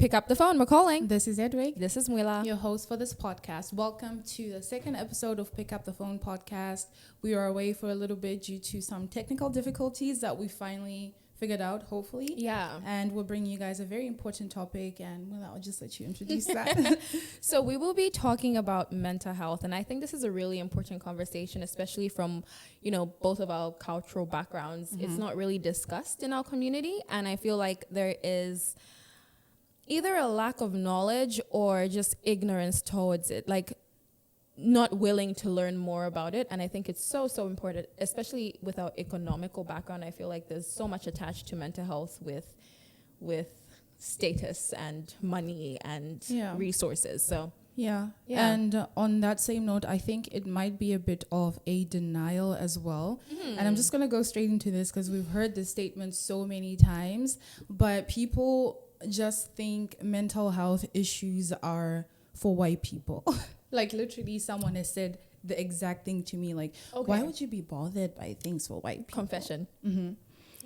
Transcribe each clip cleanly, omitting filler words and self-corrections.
Pick up the phone. We're calling. This is Edwig, This is Mwila. your host for this podcast. Welcome to the second episode of Pick Up the Phone podcast. We are away for a little bit due to some technical difficulties that we finally figured out, hopefully. Yeah. And we'll bring you guys a very important topic, and well, I'll just let you introduce that. So we will be talking about mental health, and I think this is a really important conversation, especially from, both of our cultural backgrounds. It's not really discussed in our community, and I feel like there is either a lack of knowledge or just ignorance towards it, like not willing to learn more about it. And I think it's so important, especially with our economical background. I feel like there's so much attached to mental health with status and money and resources. So Yeah. And on that same note, I think it might be a bit of a denial as well. And I'm just going to go straight into this because we've heard this statement so many times, but people just think mental health issues are for white people. Like literally someone has said the exact thing to me, like, why would you be bothered by things for white people? Confession.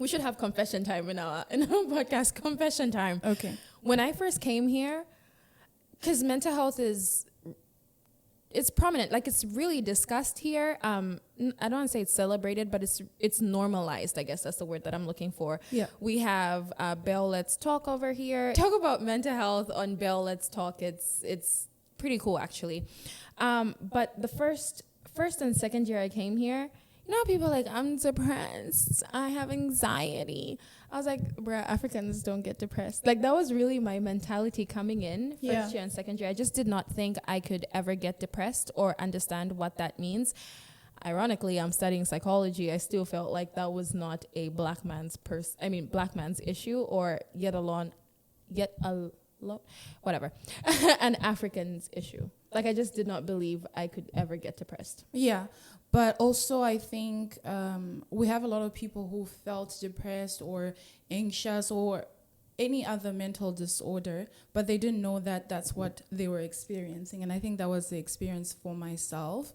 We should have confession time in our podcast. Confession time. Okay. When I first came here, because mental health it's prominent, like it's really discussed here. I don't want to say it's celebrated, but it's normalized. I guess that's the word that I'm looking for. Yeah. We have Bell Let's Talk over here. Talk about mental health on Bell Let's Talk. It's pretty cool actually. But the first and second year I came here, people are like, I'm depressed, I have anxiety. I was like, bruh, Africans don't get depressed. Like, that was really my mentality coming in first year and second year. I just did not think I could ever get depressed or understand what that means. Ironically, I'm studying psychology. I still felt like that was not a black man's issue, or an African's issue. Like, I just did not believe I could ever get depressed. Yeah. But also, I think we have a lot of people who felt depressed or anxious or any other mental disorder, but they didn't know that that's what they were experiencing. And I think that was the experience for myself.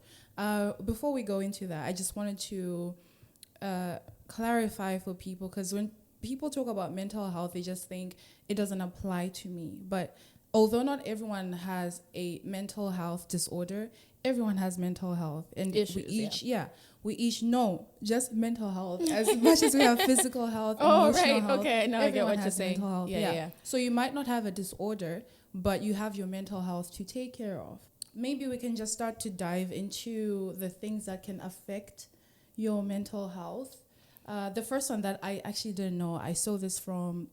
Before we go into that, I just wanted to clarify for people, because when people talk about mental health, they just think it doesn't apply to me. But although not everyone has a mental health disorder, everyone has mental health, and issues, we each know just mental health as much as we have physical health, emotional health. Okay, now I get what you're saying. Mental health. Yeah. So you might not have a disorder, but you have your mental health to take care of. Maybe we can just start to dive into the things that can affect your mental health. The first one that I actually didn't know, I saw this from,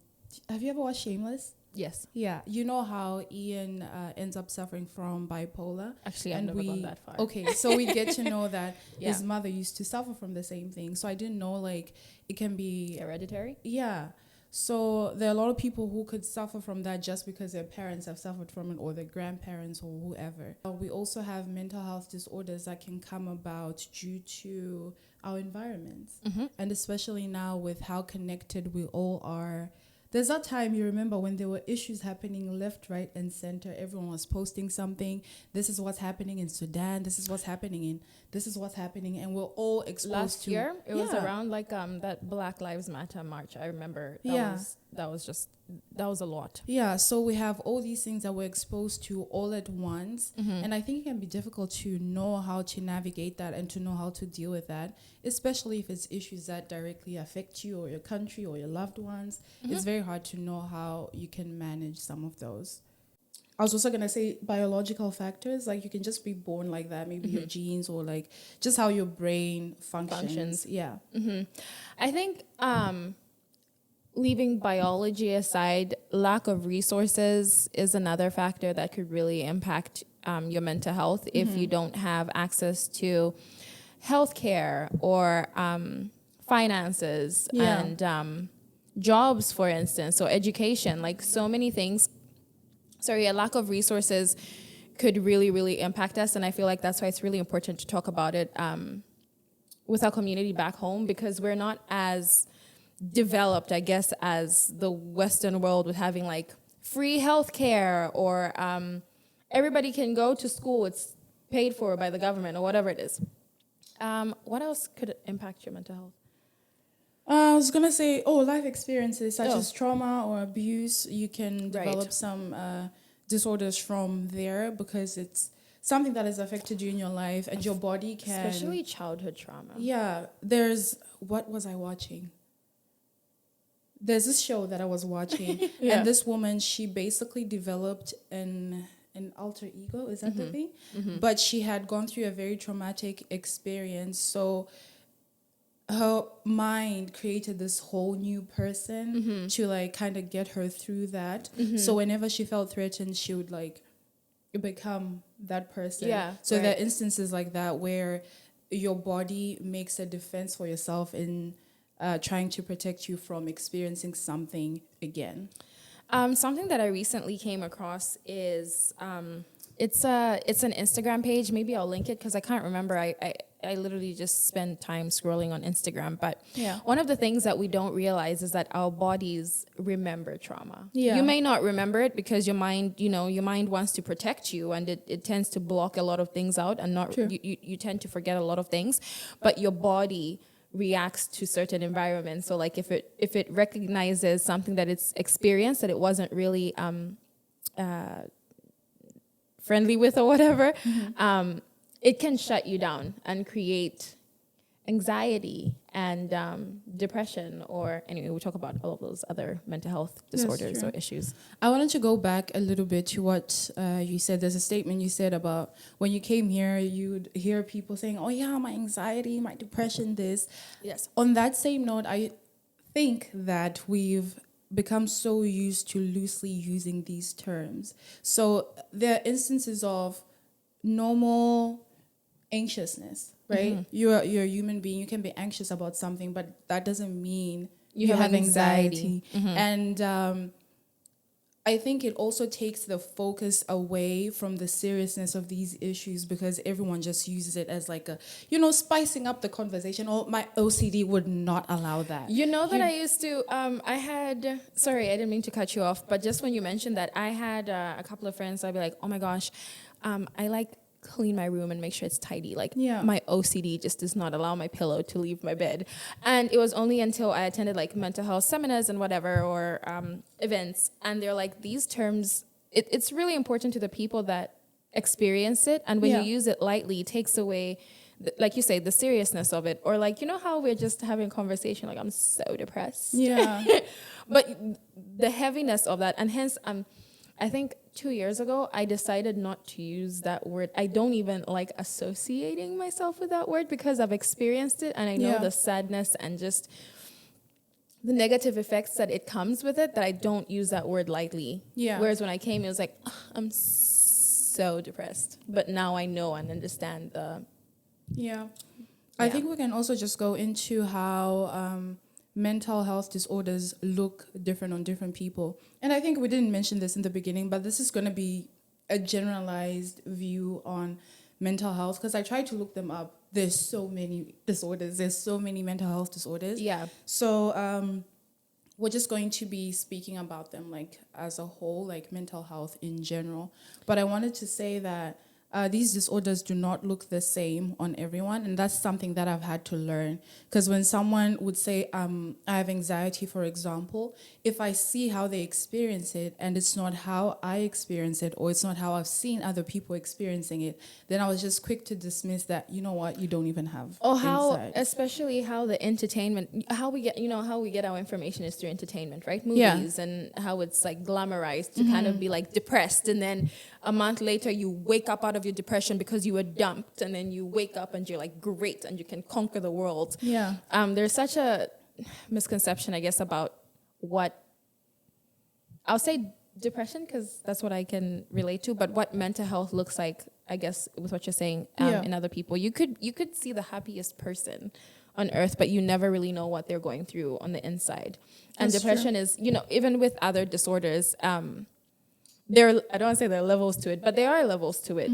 have you ever watched Shameless? Yes. Yeah. You know how Ian ends up suffering from bipolar? Actually, I've never gone that far. Okay, so we get to know that his mother used to suffer from the same thing. So I didn't know, like, it can be hereditary? Yeah. So there are a lot of people who could suffer from that just because their parents have suffered from it, or their grandparents or whoever. We also have mental health disorders that can come about due to our environments. And especially now with how connected we all are. There's that time, you remember, when there were issues happening left, right, and center. Everyone was posting something. This is what's happening in Sudan. This is what's happening. And we're all exposed Last to. year, it was around like that Black Lives Matter march. I remember that was a lot. Yeah, so we have all these things that we're exposed to all at once. And I think it can be difficult to know how to navigate that and to know how to deal with that, especially if it's issues that directly affect you or your country or your loved ones. It's very hard to know how you can manage some of those. I was also going to say biological factors, like you can just be born like that, maybe your genes or like just how your brain functions. Yeah. I think leaving biology aside, lack of resources is another factor that could really impact your mental health if you don't have access to healthcare or finances and jobs, for instance, or education, like so many things. A lack of resources could really, really impact us. And I feel like that's why it's really important to talk about it with our community back home, because we're not as developed, I guess, as the Western world with having like free healthcare or everybody can go to school. It's paid for by the government or whatever it is. What else could impact your mental health? I was gonna say, life experiences such Oh. as trauma or abuse, you can Right. develop some disorders from there because it's something that has affected you in your life, and your body can. Especially childhood trauma. Yeah, what was I watching? There's this show that I was watching, Yeah. and this woman, she basically developed an alter ego. Is that the thing? But she had gone through a very traumatic experience, so her mind created this whole new person to like kind of get her through that. So whenever she felt threatened, she would like become that person. Yeah, So right. there are instances like that where your body makes a defense for yourself in trying to protect you from experiencing something again. Something that I recently came across is it's an Instagram page. Maybe I'll link it because I can't remember. I literally just spend time scrolling on Instagram. But Yeah. one of the things that we don't realize is that our bodies remember trauma. Yeah. You may not remember it because your mind wants to protect you, and it tends to block a lot of things out, and not True. you tend to forget a lot of things. But your body reacts to certain environments. So like if it recognizes something that it's experienced that it wasn't really friendly with or whatever, it can shut you down and create anxiety and depression, or anyway, we'll talk about all of those other mental health disorders true. or issues. I wanted to go back a little bit to what you said. There's a statement you said about when you came here, you'd hear people saying, oh yeah, my anxiety, my depression, this. Yes. On that same note, I think that we've become so used to loosely using these terms. So there are instances of normal anxiousness, right? You're a human being. You can be anxious about something, but that doesn't mean you have anxiety. And I think it also takes the focus away from the seriousness of these issues because everyone just uses it as like spicing up the conversation. Oh, my OCD would not allow that. You know that I used to, sorry, I didn't mean to cut you off, but just when you mentioned that, I had a couple of friends, I'd be like, oh my gosh, I like clean my room and make sure it's tidy. Like my OCD just does not allow my pillow to leave my bed. And it was only until I attended like mental health seminars and whatever, or events, and they're like, these terms, it's really important to the people that experience it. And when you use it lightly, it takes away, like you say, the seriousness of it. Or like, how we're just having a conversation, like, I'm so depressed. Yeah. But the heaviness of that, and hence, I think 2 years ago, I decided not to use that word. I don't even like associating myself with that word because I've experienced it, and I know the sadness and just the negative effects that it comes with it, that I don't use that word lightly. Yeah. Whereas when I came, it was like, I'm so depressed. But now I know and understand the... I think we can also just go into how mental health disorders look different on different people. And I think we didn't mention this in the beginning, but this is going to be a generalized view on mental health because I tried to look them up. There's so many disorders. There's so many mental health disorders. Yeah. So we're just going to be speaking about them like as a whole, like mental health in general. But I wanted to say that these disorders do not look the same on everyone, and that's something that I've had to learn. Because when someone would say, I have anxiety, for example, if I see how they experience it and it's not how I experience it, or it's not how I've seen other people experiencing it, then I was just quick to dismiss that, you know what, you don't even have anxiety. Especially how the entertainment, how we get our information is through entertainment, right? Movies, and how it's like glamorized to kind of be like depressed, and then a month later you wake up out of your depression because you were dumped, and then you wake up and you're like great and you can conquer the world. There's such a misconception, I guess, about what I'll say depression, because that's what I can relate to, but what mental health looks like, I guess, with what you're saying, in other people. You could see the happiest person on earth, but you never really know what they're going through on the inside. And That's depression true. is, even with other disorders, I don't want to say there are levels to it, but there are levels to it.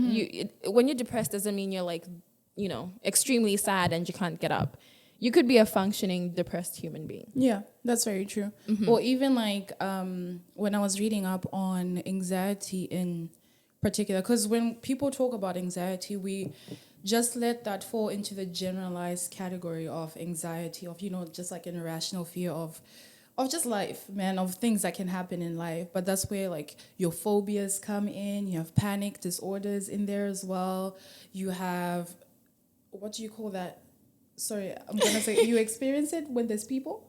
When you're depressed doesn't mean you're like, extremely sad and you can't get up. You could be a functioning depressed human being. Yeah, that's very true. Or even like when I was reading up on anxiety in particular, because when people talk about anxiety, we just let that fall into the generalized category of anxiety, of, just like an irrational fear of just life, man, of things that can happen in life. But that's where like your phobias come in. You have panic disorders in there as well. You have, what do you call that? Sorry, I'm gonna say, you experience it when there's people?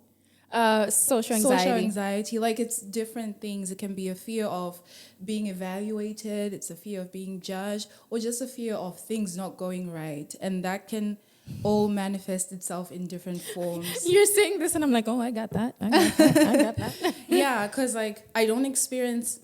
Social anxiety. Social anxiety, like it's different things. It can be a fear of being evaluated, it's a fear of being judged, or just a fear of things not going right. And that can all manifest itself in different forms. You're saying this and I'm like, oh, I got that. I got that. Yeah, because like I don't experience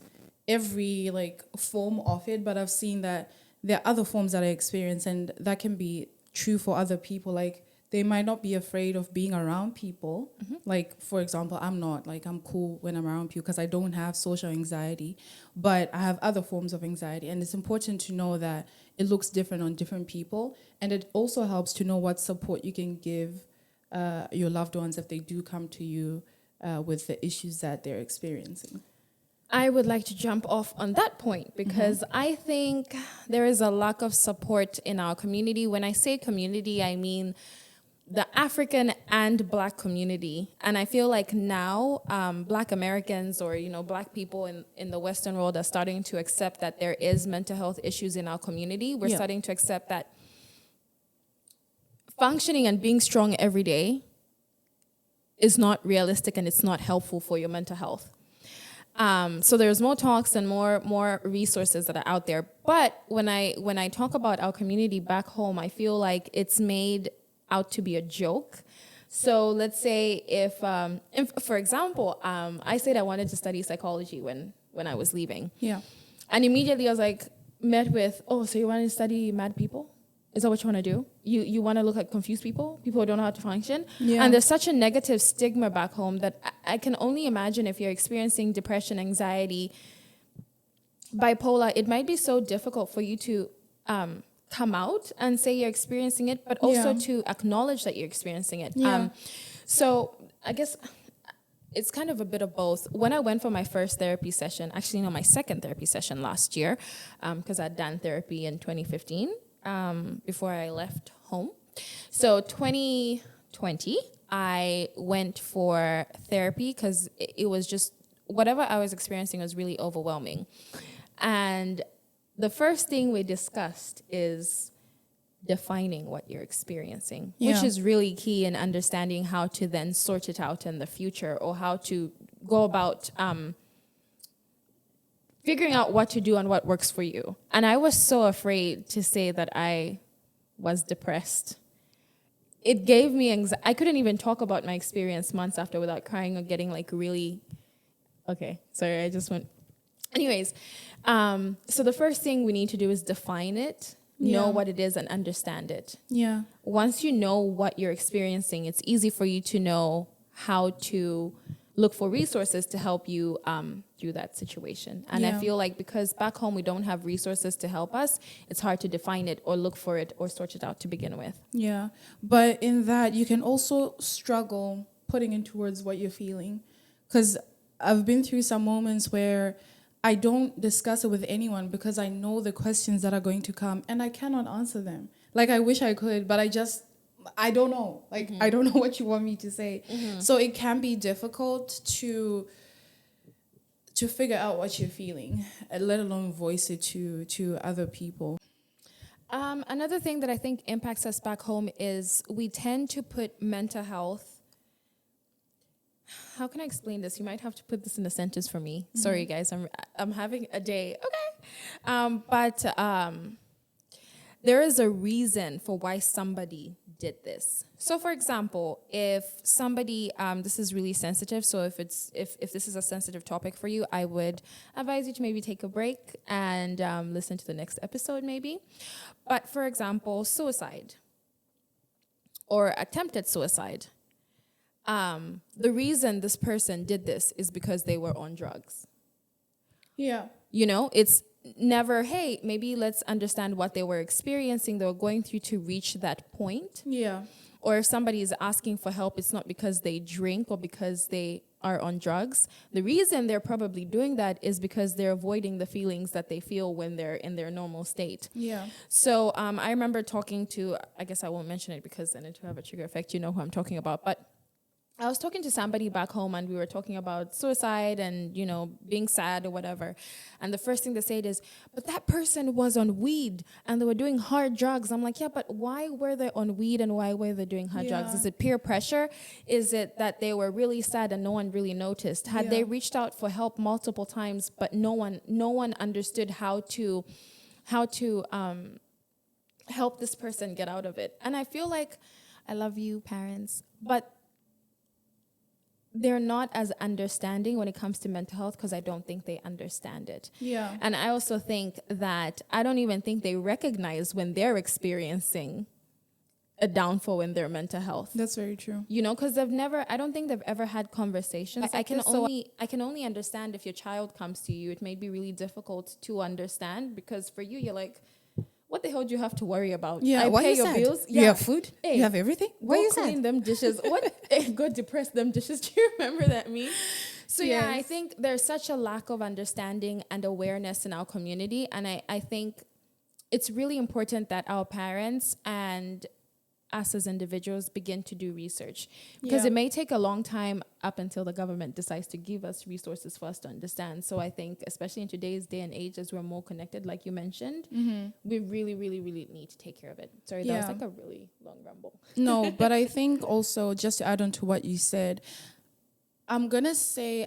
every like form of it, but I've seen that there are other forms that I experience, and that can be true for other people. Like they might not be afraid of being around people. Like, for example, I'm not. Like, I'm cool when I'm around people because I don't have social anxiety. But I have other forms of anxiety. And it's important to know that it looks different on different people. And it also helps to know what support you can give your loved ones if they do come to you with the issues that they're experiencing. I would like to jump off on that point because I think there is a lack of support in our community. When I say community, I mean the African and Black community. And I feel like now Black Americans or, Black people in the Western world are starting to accept that there is mental health issues in our community. We're starting to accept that functioning and being strong every day is not realistic and it's not helpful for your mental health. So there's more talks and more resources that are out there. But when I talk about our community back home, I feel like it's made out to be a joke. So let's say if for example, I said I wanted to study psychology when I was leaving. Yeah. And immediately I was like, met with, oh, so you want to study mad people? Is that what you want to do? You want to look at confused people who don't know how to function? Yeah. And there's such a negative stigma back home that I can only imagine if you're experiencing depression, anxiety, bipolar, it might be so difficult for you to come out and say you're experiencing it, but also to acknowledge that you're experiencing it. Yeah. So I guess it's kind of a bit of both. When I went for my first therapy session, actually, no, my second therapy session last year, because I'd done therapy in 2015 before I left home. So 2020, I went for therapy because it was just, whatever I was experiencing was really overwhelming. And the first thing we discussed is defining what you're experiencing, which is really key in understanding how to then sort it out in the future, or how to go about figuring out what to do and what works for you. And I was so afraid to say that I was depressed. It gave me anxiety. I couldn't even talk about my experience months after without crying or getting like really, okay, sorry, I just went. Anyways, so the first thing we need to do is define it, know what it is, and understand it. Yeah. Once you know what you're experiencing, it's easy for you to know how to look for resources to help you through that situation. And I feel like because back home we don't have resources to help us, it's hard to define it or look for it or sort it out to begin with. Yeah. But in that, you can also struggle putting into words what you're feeling. Because I've been through some moments where I don't discuss it with anyone because I know the questions that are going to come and I cannot answer them. Like, I wish I could, but I don't know. Like, I don't know what you want me to say. So it can be difficult to figure out what you're feeling, let alone voice it to other people. Another thing that I think impacts us back home is we tend to put mental health. How can I explain this? You might have to put this in a sentence for me. Sorry, guys, I'm having a day. Okay, but there is a reason for why somebody did this. So, for example, if somebody, this is really sensitive. So, if this is a sensitive topic for you, I would advise you to maybe take a break and listen to the next episode, maybe. But for example, suicide or attempted suicide. The reason this person did this is because they were on drugs. Yeah. It's never, hey, maybe let's understand what they were experiencing, they were going through to reach that point. Yeah. Or if somebody is asking for help, it's not because they drink or because they are on drugs, the reason they're probably doing that is because they're avoiding the feelings that they feel when they're in their normal state. Yeah. So I remember talking to, I guess I won't mention it because then it will have a trigger effect. You know who I'm talking about. But I was talking to somebody back home and we were talking about suicide and, you know, being sad or whatever. And the first thing they said is, but that person was on weed and they were doing hard drugs. I'm like, yeah, but why were they on weed and why were they doing hard drugs? Is it peer pressure? Is it that they were really sad and no one really noticed? Had they reached out for help multiple times, but no one understood how to help this person get out of it? And I feel like, I love you, parents, but they're not as understanding when it comes to mental health because I don't think they understand it. Yeah. And I also think that I don't even think they recognize when they're experiencing a downfall in their mental health. That's very true. You know, because I don't think they've ever had conversations. I can only understand if your child comes to you. It may be really difficult to understand because for you, you're like, what the hell do you have to worry about? Yeah, I why pay you your sad? bills. You Yeah. have food? Hey, You have everything? Why go you clean sad? them dishes. What? Go depress them dishes. Do you remember that meme? So yeah, I Yes. think there's such a lack of understanding and awareness in our community. And I think it's really important that our parents and us as individuals begin to do research because it may take a long time up until the government decides to give us resources for us to understand. So I think especially in today's day and age, as we're more connected, like you mentioned, we really, really, really need to take care of it. Sorry, that was like a really long rumble. No, but I think also, just to add on to what you said, I'm going to say,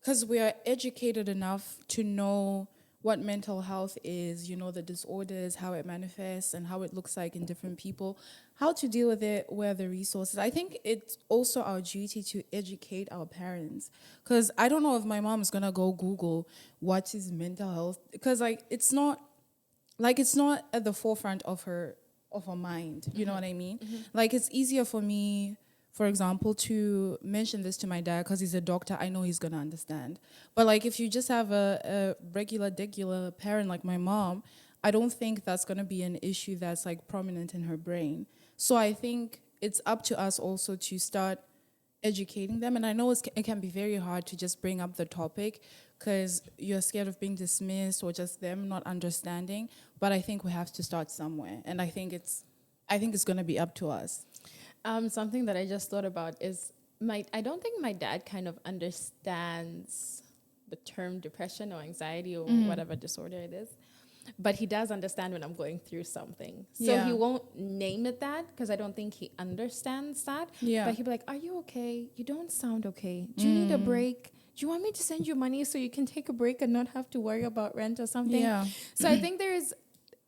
because we are educated enough to know what mental health is, you know, the disorders, how it manifests and how it looks like in different people, how to deal with it, where are the resources. I think it's also our duty to educate our parents, because I don't know if my mom is going to go Google what is mental health, because it's not at the forefront of her mind. You know what I mean? Like, it's easier for me, for example, to mention this to my dad because he's a doctor. I know he's going to understand. But like, if you just have a regular parent like my mom, I don't think that's going to be an issue that's like prominent in her brain. So I think it's up to us also to start educating them. And I know it can be very hard to just bring up the topic because you're scared of being dismissed or just them not understanding. But I think we have to start somewhere. And I think it's going to be up to us. Something that I just thought about is I don't think my dad kind of understands the term depression or anxiety or whatever disorder it is, but he does understand when I'm going through something. So he won't name it that because I don't think he understands that. Yeah. But he'll be like, are you okay? You don't sound okay. Do you need a break? Do you want me to send you money so you can take a break and not have to worry about rent or something? Yeah. So I think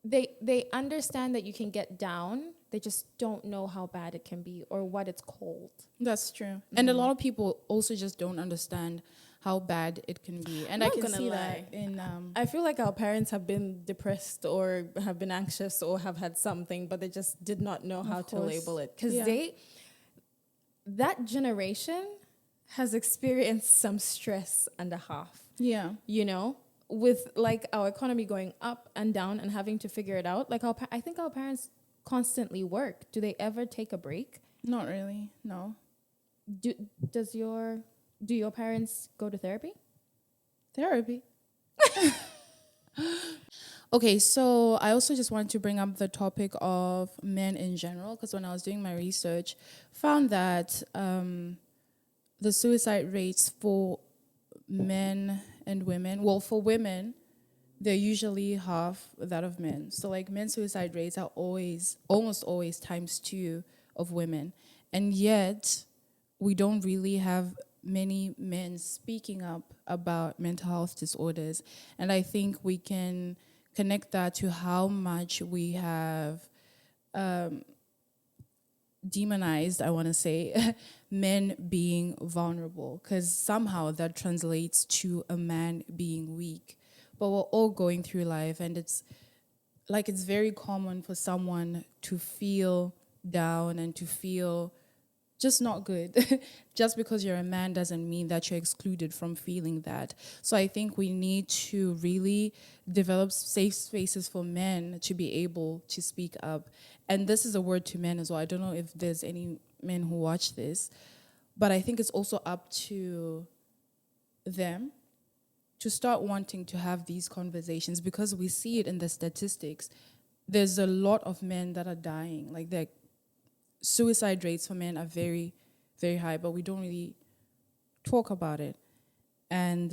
they understand that you can get down. They just don't know how bad it can be or what it's called. That's true. And a lot of people also just don't understand how bad it can be. And I can see that in... I feel like our parents have been depressed or have been anxious or have had something, but they just did not know how to label it. Because that generation has experienced some stress and a half. Yeah. You know? With like our economy going up and down and having to figure it out. Like I think our parents constantly work. Do they ever take a break? Not really, no. Do your parents go to therapy? Therapy. Okay, so I also just wanted to bring up the topic of men in general, because when I was doing my research, found that the suicide rates for men and women, well, for women, they're usually half that of men. So like men's suicide rates are almost always ×2 of women. And yet we don't really have many men speaking up about mental health disorders. And I think we can connect that to how much we have demonized, I want to say, men being vulnerable, because somehow that translates to a man being weak. But we're all going through life, and it's very common for someone to feel down and to feel just not good. Just because you're a man doesn't mean that you're excluded from feeling that. So I think we need to really develop safe spaces for men to be able to speak up. And this is a word to men as well. I don't know if there's any men who watch this. But I think it's also up to them to start wanting to have these conversations, because we see it in the statistics. There's a lot of men that are dying. Like, the suicide rates for men are very, very high, but we don't really talk about it. And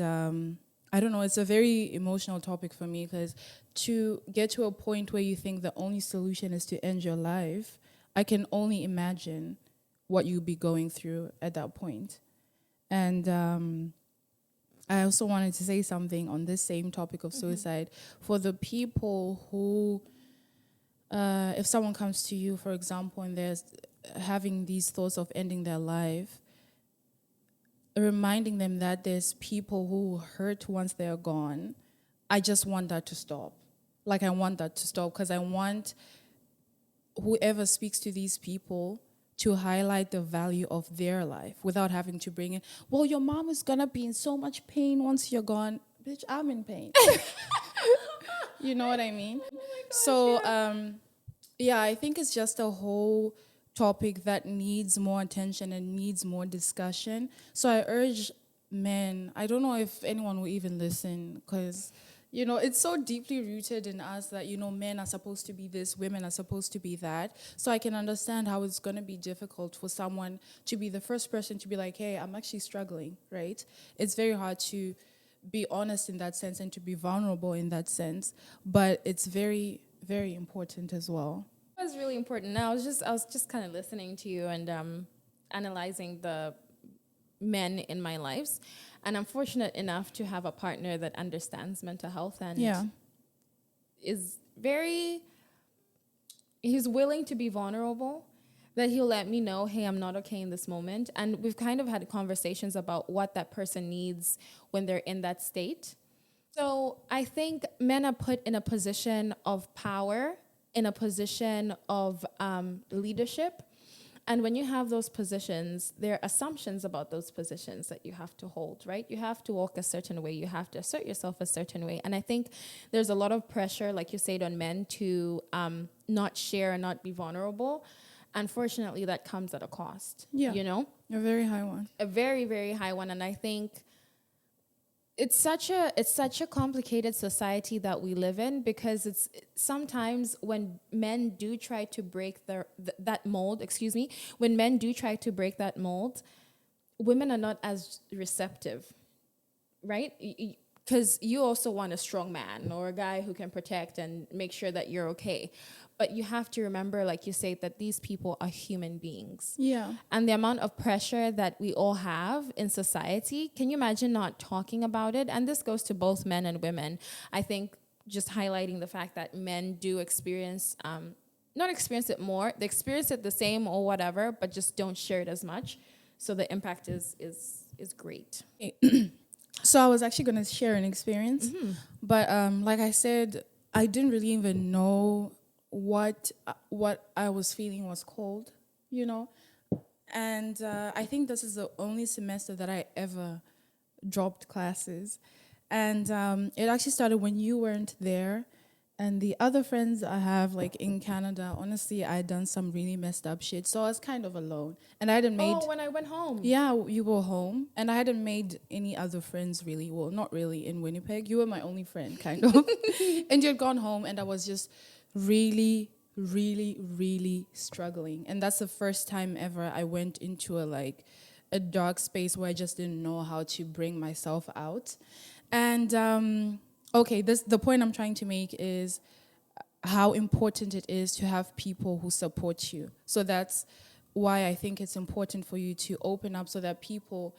I don't know, it's a very emotional topic for me, because to get to a point where you think the only solution is to end your life, I can only imagine what you'll be going through at that point. And I also wanted to say something on this same topic of suicide. For the people who, if someone comes to you, for example, and they're having these thoughts of ending their life, reminding them that there's people who hurt once they're gone, I just want that to stop. Like, I want that to stop, because I want whoever speaks to these people to highlight the value of their life without having to bring in, well, your mom is gonna be in so much pain once you're gone. Bitch, I'm in pain. You know what I mean? Oh my gosh, so, yeah, I think it's just a whole topic that needs more attention and needs more discussion. So I urge men, I don't know if anyone will even listen, because, you know, it's so deeply rooted in us that, you know, men are supposed to be this, women are supposed to be that. So I can understand how it's going to be difficult for someone to be the first person to be like, hey, I'm actually struggling, right? It's very hard to be honest in that sense and to be vulnerable in that sense, but it's very, very important as well. It was really important. Now, I was just kind of listening to you and analyzing the men in my lives, and I'm fortunate enough to have a partner that understands mental health and is he's willing to be vulnerable, that he'll let me know, hey, I'm not okay in this moment. And we've kind of had conversations about what that person needs when they're in that state. So I think men are put in a position of power, in a position of leadership. And when you have those positions, there are assumptions about those positions that you have to hold, right? You have to walk a certain way. You have to assert yourself a certain way. And I think there's a lot of pressure, like you said, on men to not share and not be vulnerable. Unfortunately, that comes at a cost, you know? A very high one. A very, very high one. And I think it's such a complicated society that we live in, because it's sometimes when men do try to break that mold, when men do try to break that mold, women are not as receptive, right? Because you also want a strong man or a guy who can protect and make sure that you're okay. But you have to remember, like you say, that these people are human beings. Yeah. And the amount of pressure that we all have in society, can you imagine not talking about it? And this goes to both men and women. I think just highlighting the fact that men do experience, not experience it more, they experience it the same or whatever, but just don't share it as much. So the impact is great. So I was actually going to share an experience, but like I said, I didn't really even know what I was feeling was cold, you know. And I think this is the only semester that I ever dropped classes. And it actually started when you weren't there. And the other friends I have, like in Canada, honestly, I had done some really messed up shit. So I was kind of alone. And I hadn't made... Oh, when I went home. Yeah, you were home. And I hadn't made any other friends really. Well, not really in Winnipeg. You were my only friend, kind of. And you had gone home, and I was just really, really, really struggling. And that's the first time ever I went into a dark space where I just didn't know how to bring myself out. And... okay, the point I'm trying to make is how important it is to have people who support you. So that's why I think it's important for you to open up so that people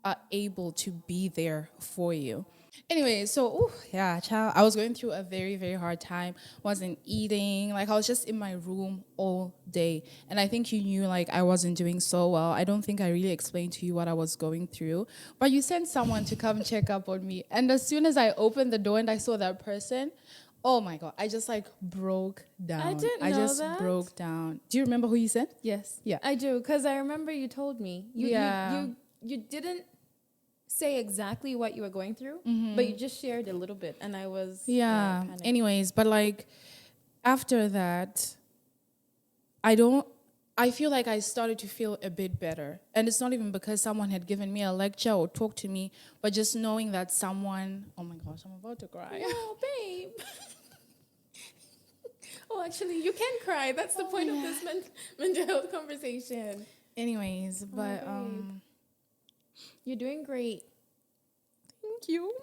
are able to be there for you. Anyway, so, child, I was going through a very, very hard time. Wasn't eating. Like, I was just in my room all day. And I think you knew, like, I wasn't doing so well. I don't think I really explained to you what I was going through. But you sent someone to come check up on me. And as soon as I opened the door and I saw that person, oh, my God, I just, like, broke down. I didn't know that. I just broke down. Do you remember who you sent? Yes. Yeah. I do, because I remember you told me. You didn't say exactly what you were going through, but you just shared a little bit, and I was anyways, but like after that, I don't I feel like I started to feel a bit better. And it's not even because someone had given me a lecture or talked to me, but just knowing that someone, oh my gosh, I'm about to cry. Oh, babe. Oh, actually, you can cry. That's the point of this mental health conversation. Anyways, but babe. You're doing great. thank you.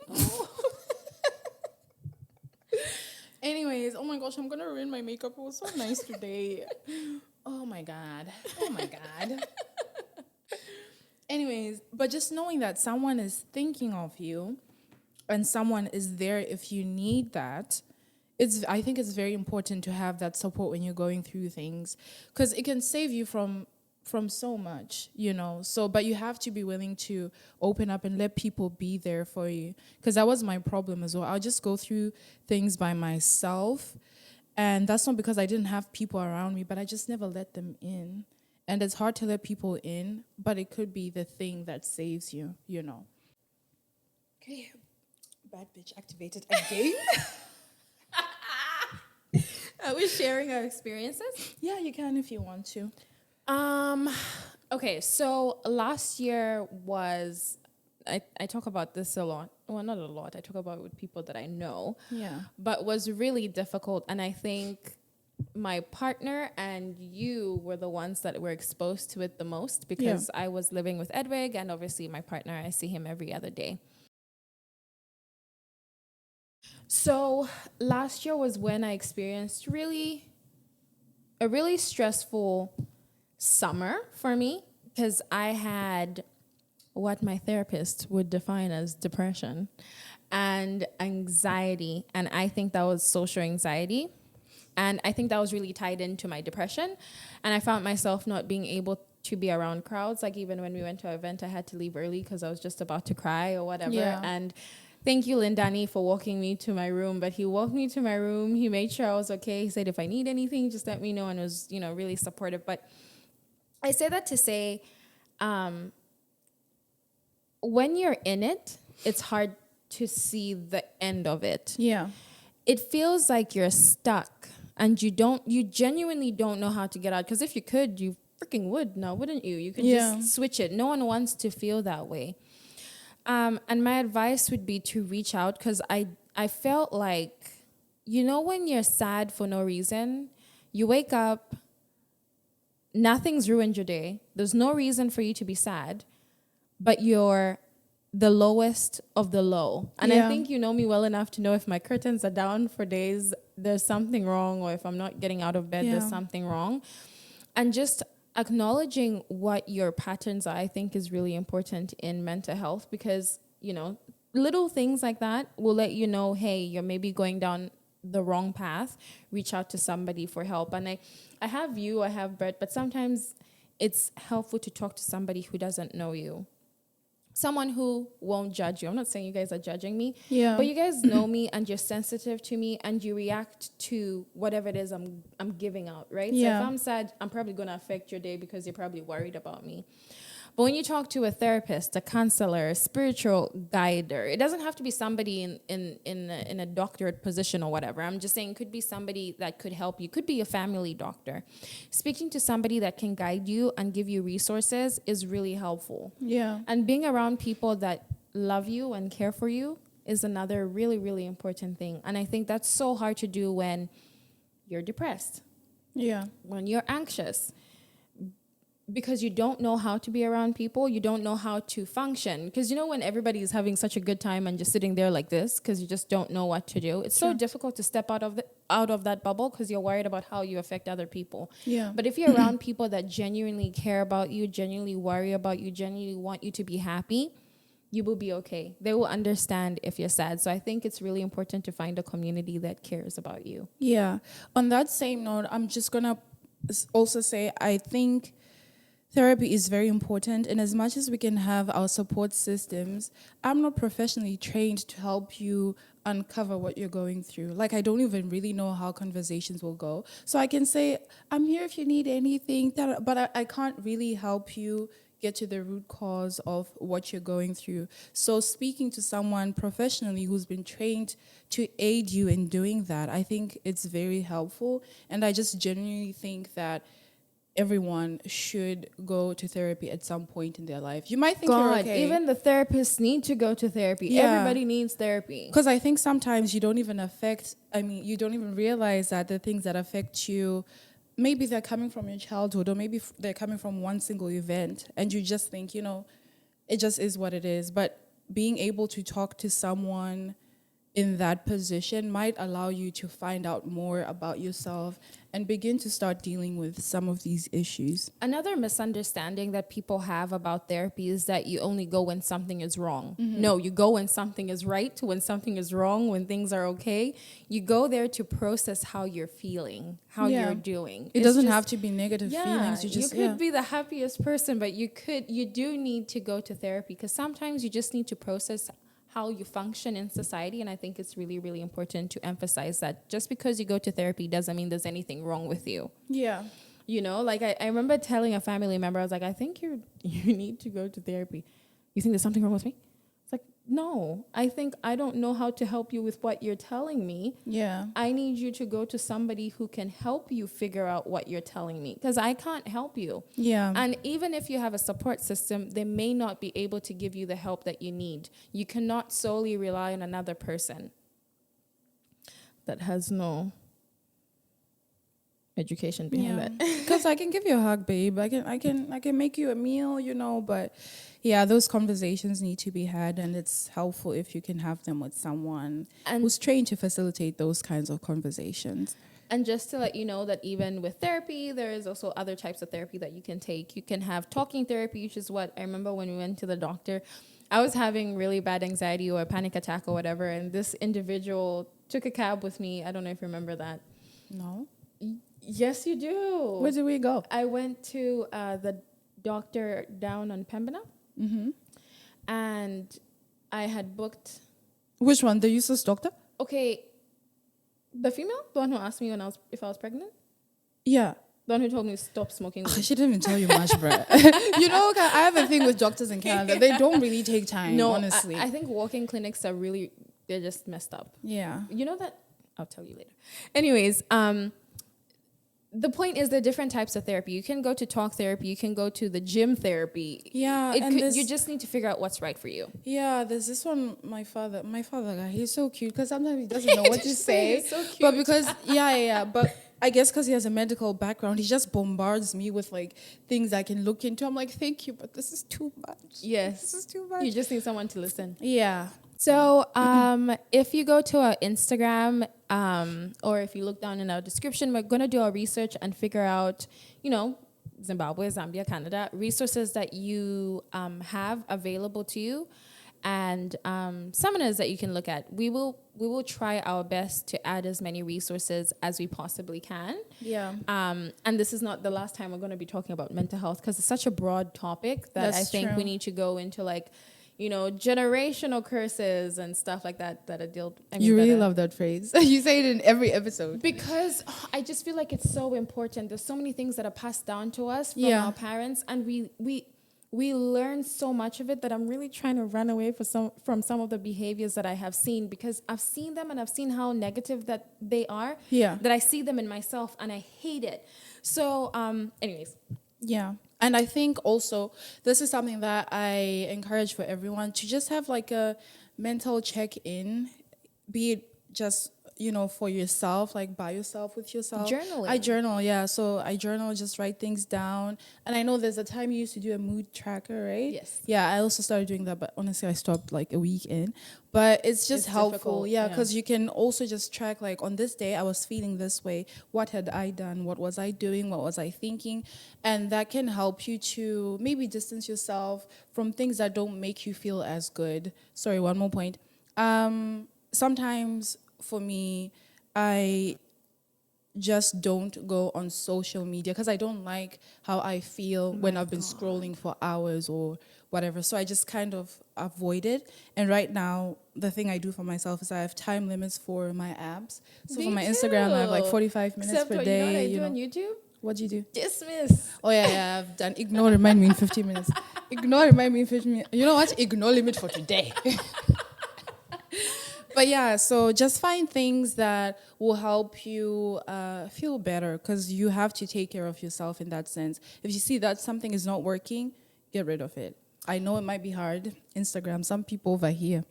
Anyways, oh my gosh, I'm gonna ruin my makeup. It was so nice today. Oh my god. Oh my god. Anyways, but just knowing that someone is thinking of you and someone is there if you need that, I think it's very important to have that support when you're going through things, because it can save you from so much, so but you have to be willing to open up and let people be there for you, because that was my problem as well. I'll just go through things by myself, and that's not because I didn't have people around me, but I just never let them in. And it's hard to let people in, but it could be the thing that saves you. Okay, bad bitch activated again. Are we sharing our experiences? Yeah, you can if you want to. Okay, so last year was, I talk about this a lot. Well, not a lot. I talk about it with people that I know. Yeah. But was really difficult. And I think my partner and you were the ones that were exposed to it the most, because I was living with Edwig, and obviously my partner, I see him every other day. So last year was when I experienced a really stressful summer for me, because I had what my therapist would define as depression and anxiety. And I think that was social anxiety. And I think that was really tied into my depression. And I found myself not being able to be around crowds. Like even when we went to an event, I had to leave early because I was just about to cry or whatever. Yeah. And thank you, Lindani, for walking me to my room. But he walked me to my room. He made sure I was okay. He said, if I need anything, just let me know. And was, really supportive. But I say that to say, when you're in it, it's hard to see the end of it. Yeah. It feels like you're stuck and you genuinely don't know how to get out. Because if you could, you freaking would now, wouldn't you? You could just switch it. No one wants to feel that way. And my advice would be to reach out, because I felt like, when you're sad for no reason, you wake up, nothing's ruined your day. There's no reason for you to be sad, but you're the lowest of the low. And I think you know me well enough to know if my curtains are down for days, there's something wrong, or if I'm not getting out of bed, there's something wrong. And just acknowledging what your patterns are, I think, is really important in mental health, because, little things like that will let you know, hey, you're maybe going down the wrong path. Reach out to somebody for help. And I have you, I have Brett, but sometimes it's helpful to talk to somebody who doesn't know you. Someone who won't judge you. I'm not saying you guys are judging me, but you guys know me and you're sensitive to me and you react to whatever it is I'm giving out, right? Yeah. So if I'm sad, I'm probably going to affect your day because you're probably worried about me. But when you talk to a therapist, a counselor, a spiritual guider, it doesn't have to be somebody in a doctorate position or whatever. I'm just saying it could be somebody that could help you. Could be a family doctor. Speaking to somebody that can guide you and give you resources is really helpful. Yeah. And being around people that love you and care for you is another really, really important thing. And I think that's so hard to do when you're depressed. Yeah. When you're anxious. Because you don't know how to be around people, you don't know how to function. Because when everybody is having such a good time and just sitting there like this, because you just don't know what to do, it's so difficult to step out of that bubble because you're worried about how you affect other people. Yeah. But if you're around people that genuinely care about you, genuinely worry about you, genuinely want you to be happy, you will be okay. They will understand if you're sad. So I think it's really important to find a community that cares about you. Yeah. On that same note, I'm just gonna also say I think therapy is very important, and as much as we can have our support systems, I'm not professionally trained to help you uncover what you're going through. Like, I don't even really know how conversations will go. So I can say, I'm here if you need anything, but I can't really help you get to the root cause of what you're going through. So speaking to someone professionally who's been trained to aid you in doing that, I think it's very helpful. And I just genuinely think that everyone should go to therapy at some point in their life. You might think you're okay. Even the therapists need to go to therapy. Yeah. Everybody needs therapy. Because I think sometimes you don't even you don't even realize that the things that affect you, maybe they're coming from your childhood, or maybe they're coming from one single event, and you just think, it just is what it is. But being able to talk to someone in that position might allow you to find out more about yourself and begin to start dealing with some of these issues. Another misunderstanding that people have about therapy is that you only go when something is wrong. No, you go when something is right, when something is wrong, when things are okay. You go there to process how you're feeling, how you're doing. It doesn't have to be negative feelings. You could be the happiest person, but you do need to go to therapy, because sometimes you just need to process how you function in society. And I think it's really, really important to emphasize that just because you go to therapy doesn't mean there's anything wrong with you. Yeah. I remember telling a family member, I was like, I think you need to go to therapy. You think there's something wrong with me? It's like, no, I think I don't know how to help you with what you're telling me. Yeah. I need you to go to somebody who can help you figure out what you're telling me, because I can't help you. Yeah. And even if you have a support system, they may not be able to give you the help that you need. You cannot solely rely on another person that has no education behind that. Because I can give you a hug, babe. I can make you a meal, but yeah, those conversations need to be had, and it's helpful if you can have them with someone who's trained to facilitate those kinds of conversations. And just to let you know that even with therapy, there is also other types of therapy that you can take. You can have talking therapy, which is what I remember when we went to the doctor. I was having really bad anxiety or a panic attack or whatever, and this individual took a cab with me. I don't know if you remember that. No. Yes, you do. Where did we go? I went to the doctor down on Pembina. Mm-hmm. And I had booked. Which one? The useless doctor? Okay. The female? The one who asked me if I was pregnant? Yeah. The one who told me to stop smoking. She didn't even tell you much, bruh. I have a thing with doctors in Canada. They don't really take time, honestly. I think walk-in clinics they're just messed up. Yeah. You know that? I'll tell you later. Anyways, the point is there are different types of therapy. You can go to talk therapy. You can go to the gym therapy. Yeah. You just need to figure out what's right for you. Yeah, there's this one, my father, he's so cute, because sometimes he doesn't know what to say. He's so cute. But because, but I guess because he has a medical background, he just bombards me with things I can look into. I'm like, thank you, but this is too much. Yes. This is too much. You just need someone to listen. Yeah. So if you go to our Instagram or if you look down in our description, we're going to do our research and figure out, Zimbabwe, Zambia, Canada, resources that you have available to you, and seminars that you can look at. We will try our best to add as many resources as we possibly can. Yeah. And this is not the last time we're going to be talking about mental health, because it's such a broad topic that I think we need to go into generational curses and stuff like that are dealt. You really love that phrase. You say it in every episode. Because I just feel like it's so important. There's so many things that are passed down to us from our parents, and we learn so much of it that I'm really trying to run away from some of the behaviors that I have seen, because I've seen them and I've seen how negative that they are. Yeah. That I see them in myself and I hate it. So, anyways. Yeah. And I think also this is something that I encourage for everyone to just have a mental check-in, be it just, for yourself, by yourself, with yourself. Journaling. I journal, yeah. So I journal, just write things down. And I know there's a time you used to do a mood tracker, right? Yes. Yeah, I also started doing that, but honestly, I stopped a week in. But it's just helpful, because you can also just track, on this day, I was feeling this way. What had I done? What was I doing? What was I thinking? And that can help you to maybe distance yourself from things that don't make you feel as good. Sorry, one more point. Sometimes for me, I just don't go on social media because I don't like how I feel when I've been scrolling for hours or whatever. So I just kind of avoid it. And right now, the thing I do for myself is I have time limits for my apps. So for my Instagram, I have 45 minutes per day. You know what I do on YouTube? What do you do? Dismiss. Oh, yeah, I've done ignore, remind me in 15 minutes. Ignore, remind me in 15 minutes. You know what? Ignore limit for today. But yeah, so just find things that will help you feel better, because you have to take care of yourself in that sense. If you see that something is not working, get rid of it. I know it might be hard. Instagram, some people over here.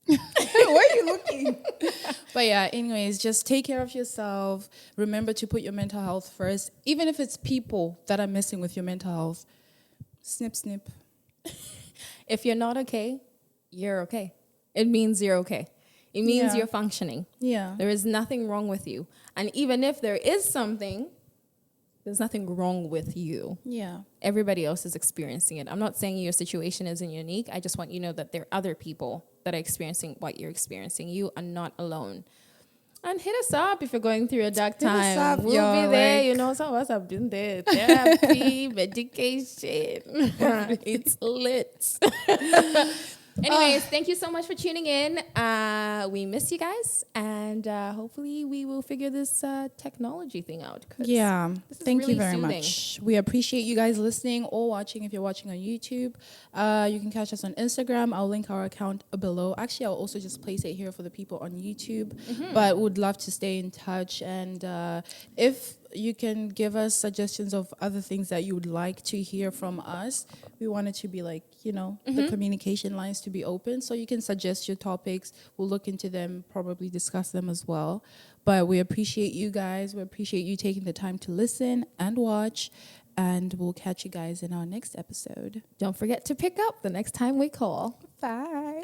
Why are you looking? But yeah, anyways, just take care of yourself. Remember to put your mental health first. Even if it's people that are messing with your mental health, snip, snip. If you're not okay, you're okay. It means you're okay. It means Yeah. you're functioning. Yeah. There is nothing wrong with you. And even if there is something, there's nothing wrong with you. Yeah. Everybody else is experiencing it. I'm not saying your situation isn't unique. I just want you to know that there are other people that are experiencing what you're experiencing. You are not alone. And hit us up if you're going through a dark time. us up, We'll yo, be there. like- You know, some of us have been there. Therapy, medication. It's lit. Anyways, thank you so much for tuning in. We miss you guys. And hopefully we will figure this technology thing out. 'Cause Yeah, this is thank really you very soothing. much. We appreciate you guys listening or watching if you're watching on YouTube. You can catch us on Instagram. I'll link our account below. Actually, I'll also just place it here for the people on YouTube. But would love to stay in touch. And if you can give us suggestions of other things that you would like to hear from us, we want it to be like, you know, the communication lines to be open. So you can suggest your topics. We'll look into them, probably discuss them as well. But we appreciate you guys. We appreciate you taking the time to listen and watch. And we'll catch you guys in our next episode. Don't forget to pick up the next time we call. Bye.